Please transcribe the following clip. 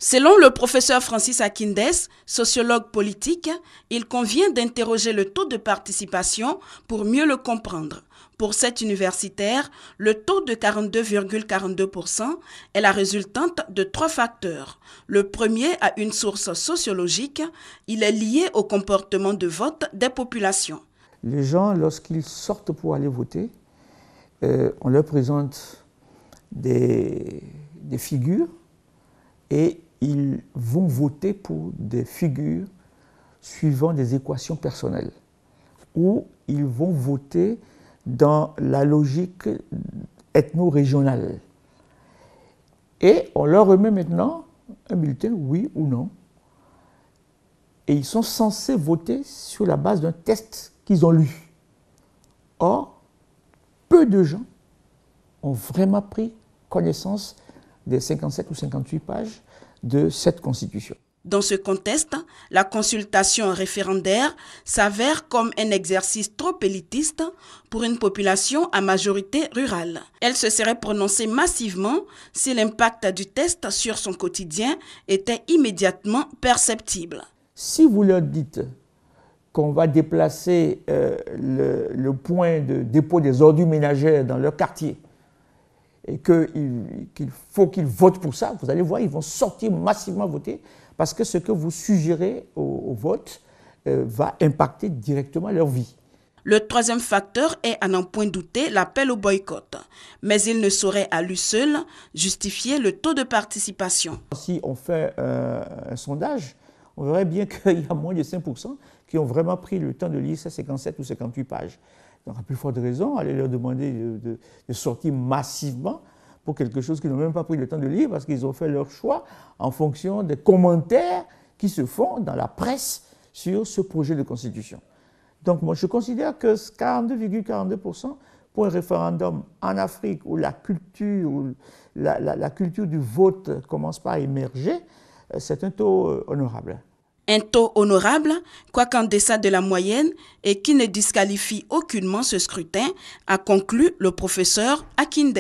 Selon le professeur Francis Akindes, sociologue politique, il convient d'interroger le taux de participation pour mieux le comprendre. Pour cet universitaire, le taux de 42,42% est la résultante de 3 facteurs. Le premier a une source sociologique, il est lié au comportement de vote des populations. Les gens, lorsqu'ils sortent pour aller voter, on leur présente des figures et ils vont voter pour des figures suivant des équations personnelles, ou ils vont voter dans la logique ethno-régionale. Et on leur remet maintenant un bulletin, oui ou non. Et ils sont censés voter sur la base d'un test qu'ils ont lu. Or, peu de gens ont vraiment pris connaissance des 57 ou 58 pages de cette Constitution. Dans ce contexte, la consultation référendaire s'avère comme un exercice trop élitiste pour une population à majorité rurale. Elle se serait prononcée massivement si l'impact du test sur son quotidien était immédiatement perceptible. Si vous leur dites qu'on va déplacer le point de dépôt des ordures ménagères dans leur quartier et qu'il faut qu'ils votent pour ça, vous allez voir, ils vont sortir massivement voter parce que ce que vous suggérez au vote va impacter directement leur vie. Le troisième facteur est, à n'en point douter, l'appel au boycott. Mais il ne saurait à lui seul justifier le taux de participation. Si on fait un sondage, on verrait bien qu'il y a moins de 5% qui ont vraiment pris le temps de lire ces 57 ou 58 pages. Donc, à plus forte raison, allez leur demander de sortir massivement pour quelque chose qu'ils n'ont même pas pris le temps de lire parce qu'ils ont fait leur choix en fonction des commentaires qui se font dans la presse sur ce projet de constitution. Donc, moi, je considère que 42,42% pour un référendum en Afrique où la culture du vote commence par émerger, c'est un taux honorable. Un taux honorable, quoiqu'en deçà de la moyenne et qui ne disqualifie aucunement ce scrutin, a conclu le professeur Akindes.